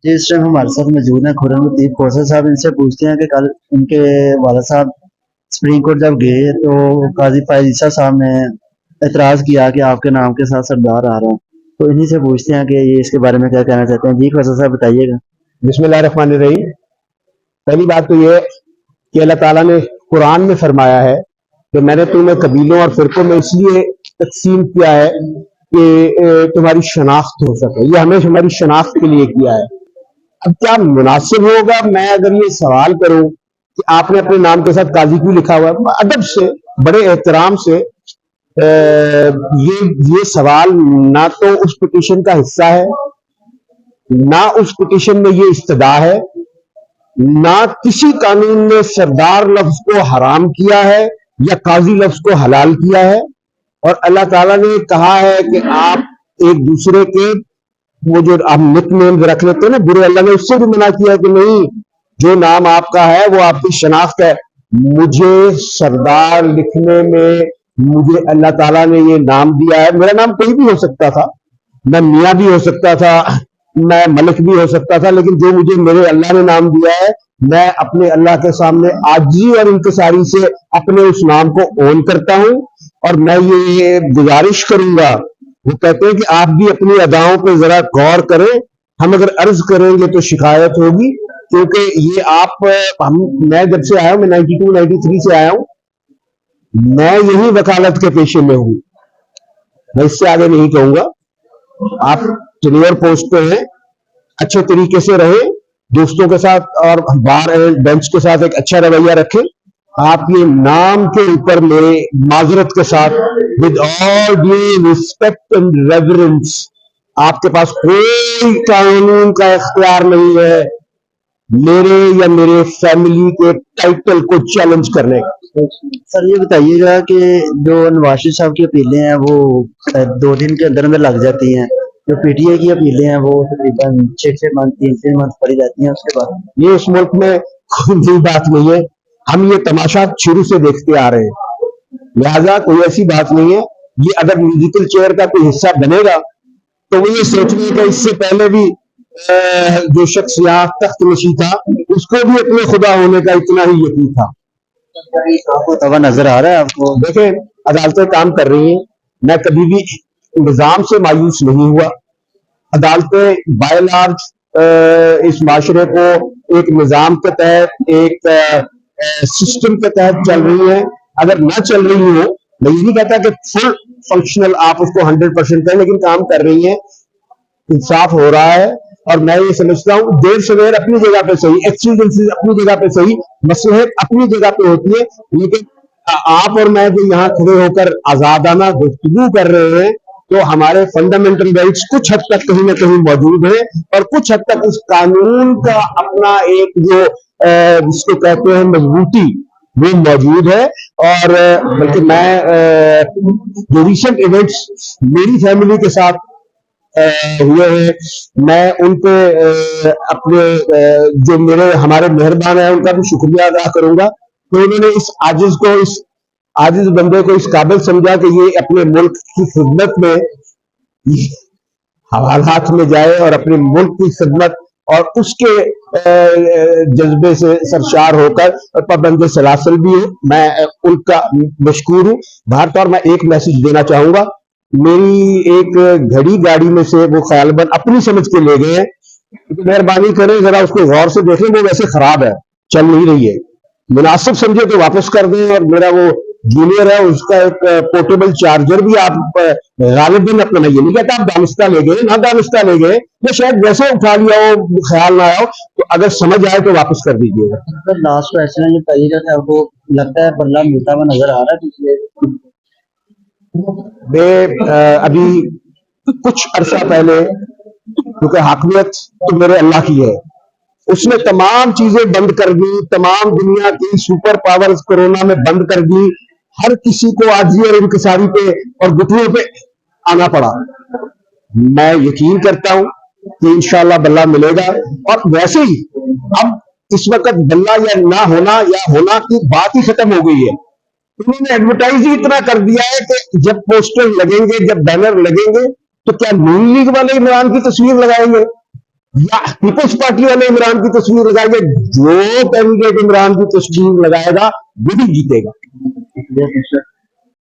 जी, इस टाइम हमारे साथ मौजूद हैं खुर्रम लतीफ़ खोसर साहब। इनसे पूछते हैं कि कल उनके वालिद साहब सुप्रीम कोर्ट जब गए तो काजी फायज ईसा साहब ने एतराज़ किया कि आपके नाम के साथ सरदार आ रहा है। तो इन्हीं से पूछते हैं कि ये इसके बारे में क्या कहना चाहते हैं। जी खोसर साहब बताइएगा। बिस्मिल्लाहिर्रहमानिर्रहीम। पहली बात तो ये कि अल्लाह ताला ने कुरान में फरमाया है कि मैंने तुम्हें कबीलों और फिरकों में इसलिए तकसीम किया है कि तुम्हारी शनाख्त हो सके। ये हमें हमारी शनाख्त के लिए किया है। अब क्या मुनासिब होगा मैं अगर ये सवाल करूं कि आपने अपने नाम के साथ काजी क्यों लिखा हुआ है, अदब से बड़े एहतराम से ये सवाल ना तो उस पिटीशन का हिस्सा है, ना उस पिटीशन में ये इस्तदा है, ना किसी कानून ने सरदार लफ्ज को हराम किया है या काजी लफ्ज को हलाल किया है। और अल्लाह ताला ने कहा है कि आप एक दूसरे के वो जो आप निक नेम रख लेते हैं ना बुरे, अल्लाह ने उससे भी मना किया कि नहीं, जो नाम आपका है वो आपकी शनाख्त है। मुझे सरदार लिखने में मुझे अल्लाह ताला ने ये नाम दिया है। मेरा नाम कोई भी हो सकता था, मैं मियाँ भी हो सकता था, मैं मलिक भी हो सकता था, लेकिन जो मुझे मेरे अल्लाह ने नाम दिया है, मैं अपने अल्लाह के सामने आजी और इंकिसारी से अपने उस नाम को ओन करता हूं। और मैं ये गुजारिश करूंगा, वो कहते हैं कि आप भी अपनी अदाओं पे जरा गौर करें, हम अगर अर्ज करेंगे तो शिकायत होगी। क्योंकि ये मैं जब से आया हूं, मैं 92 93 से आया हूं, मैं यही वकालत के पेशे में हूं, मैं इससे आगे नहीं कहूंगा। आप टेन्योर पोस्ट पे हैं, अच्छे तरीके से रहे, दोस्तों के साथ और बार एंड बेंच के साथ एक अच्छा रवैया रखें। आप ये नाम के ऊपर मेरे माजरत के साथ with all due respect and reverence, आपके पास कोई कानून का इख्तियार नहीं है मेरे या मेरे फैमिली के टाइटल को चैलेंज करने का। सर ये बताइएगा कि जो नवाज शरीफ साहब की अपीलें हैं वो 2 दिन के अंदर अंदर लग जाती हैं। जो पीटीआई की अपीलें हैं वो तकरीबन 6-6 मंथ 3-3 मंथ पड़ी जाती हैं उसके बाद। ये इस मुल्क में कोई नई बात नहीं है, हम ये तमाशा शुरू से देखते आ रहे हैं, लिहाजा कोई ऐसी बात नहीं है। ये अगर म्यूजिकल चेयर का कोई हिस्सा बनेगा तो वो ये सोचने का इससे पहले भी जो शख्स यहाँ तख्त नशी था उसको भी अपने खुदा होने का इतना ही यकीन था। आपको तवा नजर आ रहा है आपको? देखें, अदालतें काम कर रही हैं, मैं कभी भी निजाम से मायूस नहीं हुआ। अदालतें बाय लार्ज इस माशरे को एक निजाम के तहत, एक सिस्टम के तहत चल रही है। अगर ना चल रही हो, मैं ये नहीं कहता कि फुल फंक्शनल आप उसको 100% करें, लेकिन काम कर रही है, इंसाफ हो रहा है। और मैं ये समझता हूँ देर सवेर अपनी जगह पे सही, एक्सीडेंसेस अपनी जगह पे सही, मसलहत अपनी जगह पे होती है। लेकिन आप और मैं जो यहाँ खड़े होकर आजादाना गुफ्तगू कर रहे हैं, तो हमारे फंडामेंटल राइट्स कुछ हद तक कहीं ना कहीं मौजूद है, और कुछ हद तक इस कानून का अपना एक जो जिसको कहते हैं मजबूती, वो मौजूद है। और बल्कि मैं जो रिसेंट इवेंट्स मेरी फैमिली के साथ हुए हैं, मैं उनके अपने जो मेरे हमारे मेहरबान हैं उनका भी शुक्रिया अदा करूंगा कि उन्होंने इस आजिज बंदे को इस काबिल समझा कि ये अपने मुल्क की खिदमत में हवालात में जाए और अपने मुल्क की खिदमत और उसके जज्बे से सरशार होकर पाबंद सलासल भी है। मैं उनका मशकूर हूँ। बाहर तौर मैं एक मैसेज देना चाहूंगा, मेरी एक घड़ी गाड़ी में से वो ख्यालबन अपनी समझ के ले गए हैं, तो मेहरबानी करें जरा उसको गौर से देखें, वो वैसे खराब है, चल नहीं रही है, मुनासिब समझे तो वापस कर दें। और मेरा वो जूनियर है, उसका एक पोर्टेबल चार्जर भी आप गालिबन अपना, मैं ये नहीं कहता आप दानिस्ता ले गए, ना दानिस्ता ले गए, या शायद वैसे उठा लिया हो, ख्याल ना आया हो, तो अगर समझ आए तो वापस कर दीजिएगा। सर लास्ट क्वेश्चन है, ये बताइएगा कि आपको लगता है बदला मिलता हुआ नजर आ रहा है पिछले? मैं अभी कुछ अरसा पहले, क्योंकि हाकमियत तो मेरे अल्लाह की है, उसने तमाम चीजें बंद कर दी, तमाम दुनिया की सुपर पावर्स कोरोना में बंद कर दी, हर किसी को आजी और इंकिसारी पे और घुटनों पे आना पड़ा। मैं यकीन करता हूं कि इंशाल्लाह बल्ला मिलेगा। और वैसे ही अब इस वक्त बल्ला या ना होना या होना की बात ही खत्म हो गई है। उन्होंने एडवर्टाइज ही इतना कर दिया है कि जब पोस्टर लगेंगे, जब बैनर लगेंगे, तो क्या नून लीग वाले इमरान की तस्वीर लगाएंगे? या पीपल्स पार्टी वाले इमरान की तस्वीर लगाएंगे, जो कैंडिडेट इमरान की तस्वीर लगाएगा वही जीतेगा।